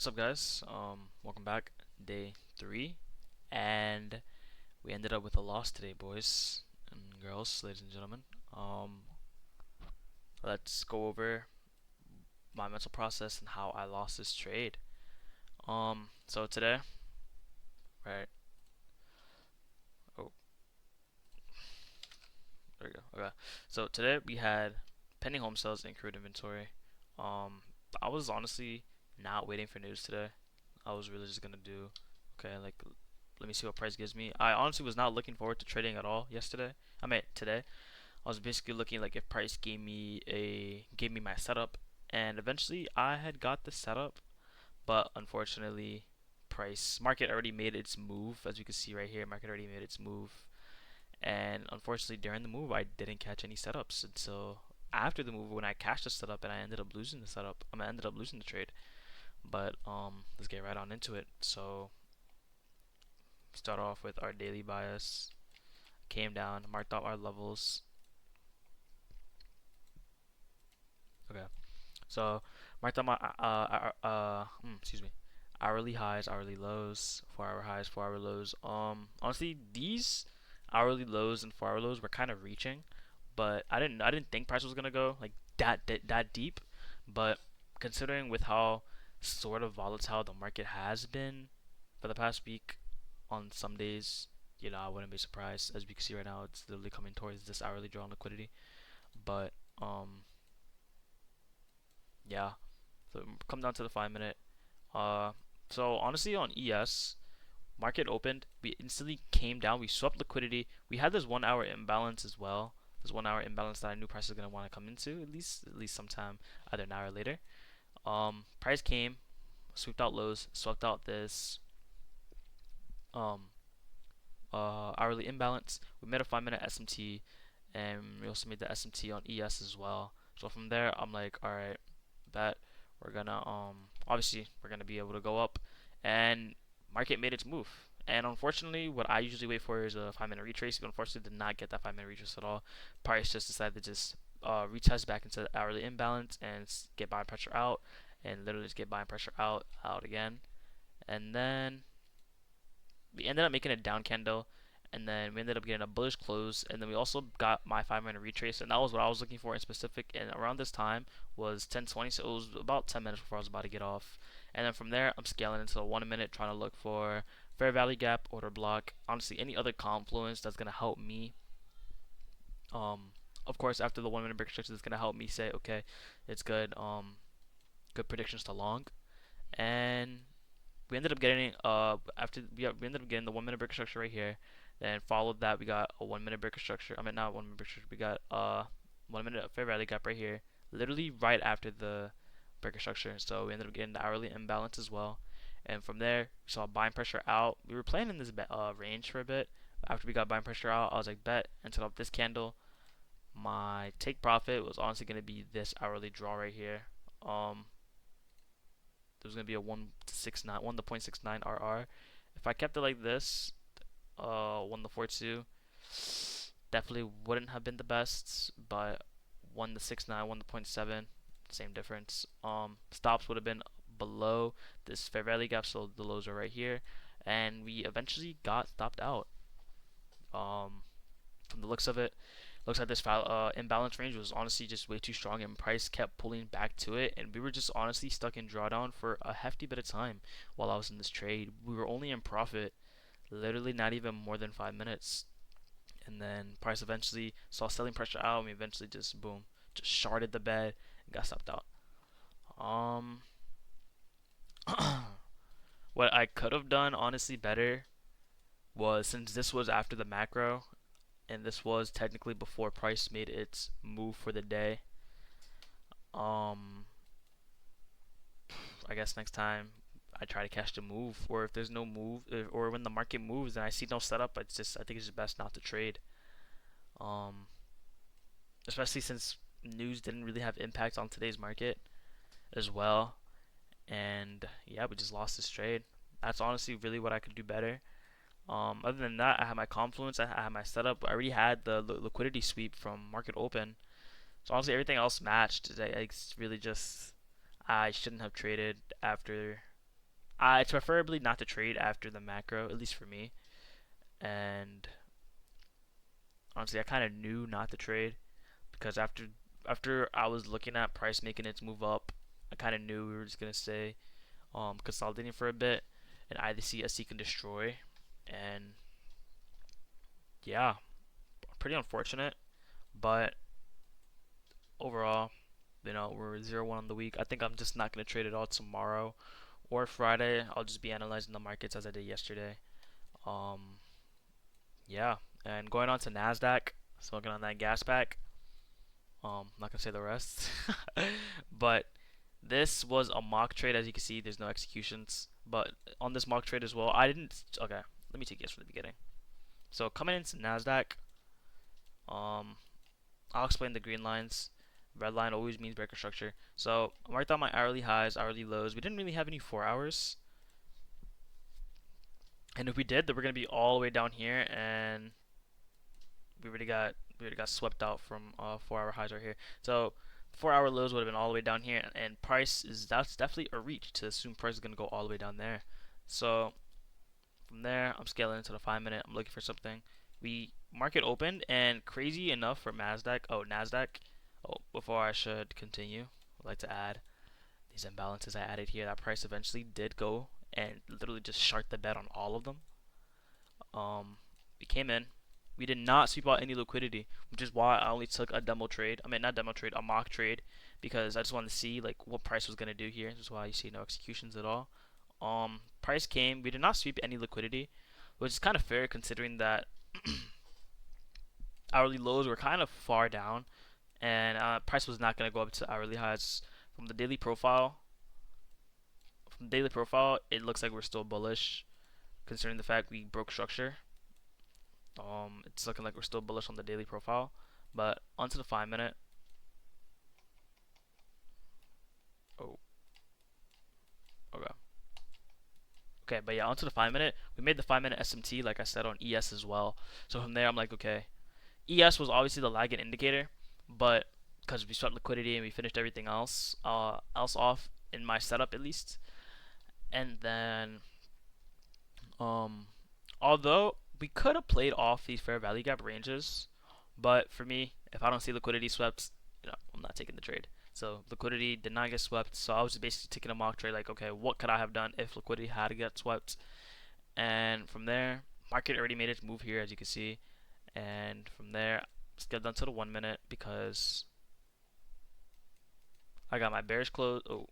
What's up, guys? Welcome back. Day 3, and we ended up with a loss today, boys and girls, ladies and gentlemen. Um, let's go over my mental process and how I lost this trade. So today, right? Oh, there we go. Okay. So today we had pending home sales and accrued inventory. Um, I was honestly not waiting for news today. I was really just gonna do okay, like let me see what price gives me. I honestly was not looking forward to trading at all yesterday. I mean today. I was basically looking like if price gave me my setup, and eventually I had got the setup, but unfortunately price market already made its move. As you can see right here, market already made its move, and unfortunately during the move I didn't catch any setups until after the move when I cashed the setup, and I ended up losing the setup. I ended up losing the trade. But let's get right on into it. So start off with our daily bias. Came down, marked out our levels. Okay, so marked out my excuse me, hourly highs, hourly lows, 4 hour highs, 4 hour lows. Honestly, these hourly lows and 4 hour lows were kind of reaching, but I didn't think price was gonna go like that deep. But considering with how sort of volatile the market has been for the past week, on some days, I wouldn't be surprised. As we can see right now, it's literally coming towards this hourly draw on liquidity. But yeah. So come down to the 5 minute. Uh, so honestly, on ES, market opened, we instantly came down. We swept liquidity. We had this 1 hour imbalance as well. This 1 hour imbalance that I knew price was gonna want to come into at least sometime either now or later. Price came, swooped out lows, swept out this um hourly imbalance. We made a 5 minute SMT, and we also made the SMT on ES as well. So from there, I'm like, all right, bet we're gonna obviously we're gonna be able to go up, and market made its move. And unfortunately, what I usually wait for is a 5 minute retrace. But unfortunately, did not get that 5 minute retrace at all. Price just decided to just retest back into the hourly imbalance and get buying pressure out, and literally just get buying pressure out again. And then we ended up making a down candle, and then we ended up getting a bullish close, and then we also got my 5 minute retrace, and that was what I was looking for in specific. And around this time was 10:20, so it was about 10 minutes before I was about to get off. And then from there, I'm scaling into the 1 minute, trying to look for fair value gap, order block, honestly any other confluence that's gonna help me. Um, of course, after the 1 minute break structure, that's gonna help me say, okay, it's good. Good predictions to long, and we ended up getting we ended up getting the 1 minute breaker structure right here. Then followed that we got a 1 minute breaker structure. I mean not 1 minute breaker structure. We got 1 minute fair value gap right here, literally right after the breaker structure. So we ended up getting the hourly imbalance as well. And from there, we saw buying pressure out. We were playing in this range for a bit. After we got buying pressure out, I was like, bet and set up this candle. My take profit was honestly gonna be this hourly draw right here. Um, there's gonna be a 1 to 0.69 RR. If I kept it like this, 1 to 4.2, definitely wouldn't have been the best. But 1 to 6.9, 1 to 0.7, same difference. Stops would have been below this fair value gap, so the lows are right here, and we eventually got stopped out. Um, from the looks of it, looks like this imbalance range was honestly just way too strong, and price kept pulling back to it, and we were just honestly stuck in drawdown for a hefty bit of time while I was in this trade. We were only in profit literally not even more than 5 minutes, and then price eventually saw selling pressure out, and we eventually just boom, just sharded the bed and got stopped out. um what I could have done honestly better was, since this was after the macro and this was technically before price made its move for the day, um I guess next time I try to catch the move, or if there's no move, or when the market moves and I see no setup, I think it's just best not to trade. Um, especially since news didn't really have impact on today's market as well. And yeah, we just lost this trade. That's honestly really what I could do better. Other than that, I had my confluence, I had my setup. I already had the liquidity sweep from market open. So honestly, everything else matched. It's really just I shouldn't have traded after. It's preferably not to trade after the macro, at least for me. And honestly, I kind of knew not to trade because after I was looking at price making its move up, I kind of knew we were just gonna stay consolidating for a bit and either see a seek and destroy. And yeah, pretty unfortunate, but overall, we're 0-1 on the week. I think I'm just not gonna trade it all tomorrow or Friday. I'll just be analyzing the markets as I did yesterday. Um, yeah, and going on to Nasdaq, smoking on that gas pack. Not gonna say the rest, but this was a mock trade. As you can see, there's no executions. But on this mock trade as well, I didn't. Okay, let me take this from the beginning. So coming into Nasdaq, um, I'll explain the green lines. Red line always means breaker structure. So I marked out my hourly highs, hourly lows. We didn't really have any 4 hours, and if we did, then we're gonna be all the way down here, and we already got swept out from 4 hour highs right here. So 4 hour lows would have been all the way down here, and price is that's definitely a reach to assume price is gonna go all the way down there. So from there, I'm scaling into the 5 minute. I'm looking for something. We market opened, and crazy enough for Nasdaq. Oh, Nasdaq. Oh, before I should continue, I'd like to add these imbalances I added here. That price eventually did go and literally just shark the bet on all of them. We came in. We did not sweep out any liquidity, which is why I only took a demo trade. I mean, not demo trade, a mock trade, because I just wanted to see like what price was gonna do here. This is why you see no executions at all. Price came. We did not sweep any liquidity, which is kind of fair considering that hourly lows were kind of far down, and price was not gonna go up to hourly highs. From the daily profile, it looks like we're still bullish, considering the fact we broke structure. It's looking like we're still bullish on the daily profile, but onto the 5 minute. Oh, okay. Okay, but yeah, onto the 5 minute. We made the 5 minute SMT, like I said, on ES as well. So from there, I'm like, okay. ES was obviously the lagging indicator, but because we swept liquidity and we finished everything else off in my setup at least, and then um, although we could have played off these fair value gap ranges, but for me, if I don't see liquidity swept, I'm not taking the trade. So liquidity did not get swept. So I was basically taking a mock trade, like, okay, what could I have done if liquidity had to get swept? And from there, market already made its move here, as you can see. And from there, scaled down to the 1 minute because I got my bearish close. Oh,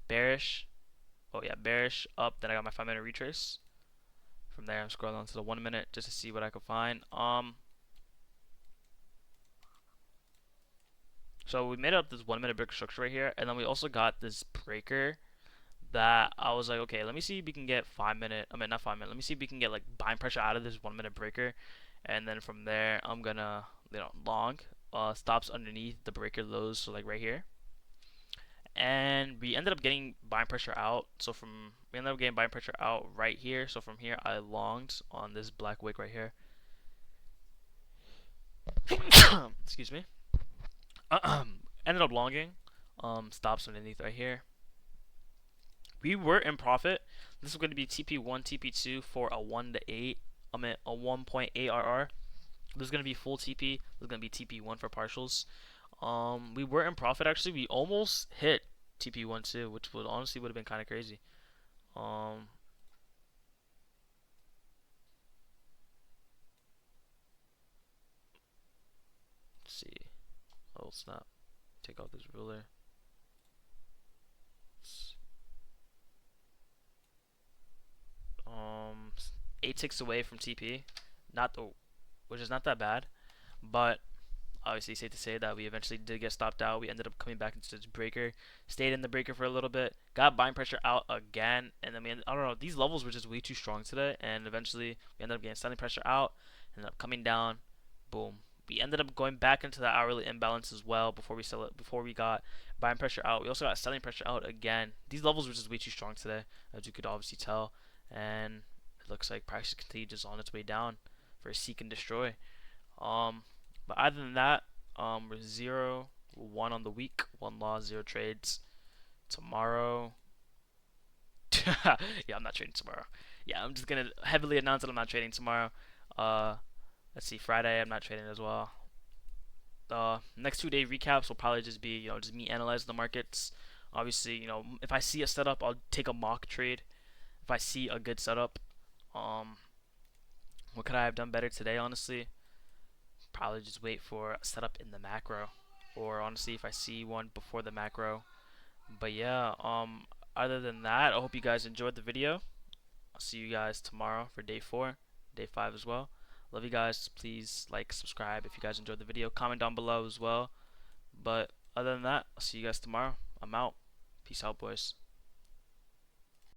bearish. Oh yeah, bearish up. Then I got my 5 minute retrace. From there, I'm scrolling on to the 1 minute just to see what I could find. So we made up this 1 minute breaker structure right here, and then we also got this breaker that I was like, okay, let me see if we can get 5 minute. I mean, not 5 minute. Let me see if we can get like buying pressure out of this 1 minute breaker, and then from there, I'm gonna long stops underneath the breaker lows, so like right here. And we ended up getting buying pressure out. So we ended up getting buying pressure out right here. So from here, I longed on this black wick right here. Excuse me. Ended up longing. Stops underneath right here. We were in profit. This is going to be TP1, TP2 for a 1 to 8. I mean a 1.8 RR. This is going to be full TP. This is going to be TP1 for partials. We were in profit actually. We almost hit TP1 too, which would honestly would have been kind of crazy. Um, let's see. Oh snap! Take out this ruler. 8 ticks away from TP. Not oh, which is not that bad, but obviously safe to say that we eventually did get stopped out. We ended up coming back into this breaker, stayed in the breaker for a little bit, got buying pressure out again, and then I don't know, these levels were just way too strong today, and eventually we ended up getting selling pressure out, ended up coming down, boom. We ended up going back into the hourly imbalance as well before we got buying pressure out. We also got selling pressure out again. These levels were just way too strong today, as you could obviously tell, and it looks like price continues just on its way down for a seek and destroy. But other than that, we're 0-1 on the week, 1 loss, 0 trades. Tomorrow, Yeah, I'm not trading tomorrow. Yeah, I'm just gonna heavily announce that I'm not trading tomorrow. Uh, let's see, Friday I'm not trading as well. Next 2 day recaps will probably just be just me analyzing the markets. Obviously, if I see a setup, I'll take a mock trade. If I see a good setup, um, what could I have done better today? Honestly, probably just wait for a setup in the macro, or honestly, if I see one before the macro. But yeah, other than that, I hope you guys enjoyed the video. I'll see you guys tomorrow for day 4, day 5 as well. Love you guys. Please like, subscribe if you guys enjoyed the video. Comment down below as well. But other than that, I'll see you guys tomorrow. I'm out. Peace out, boys.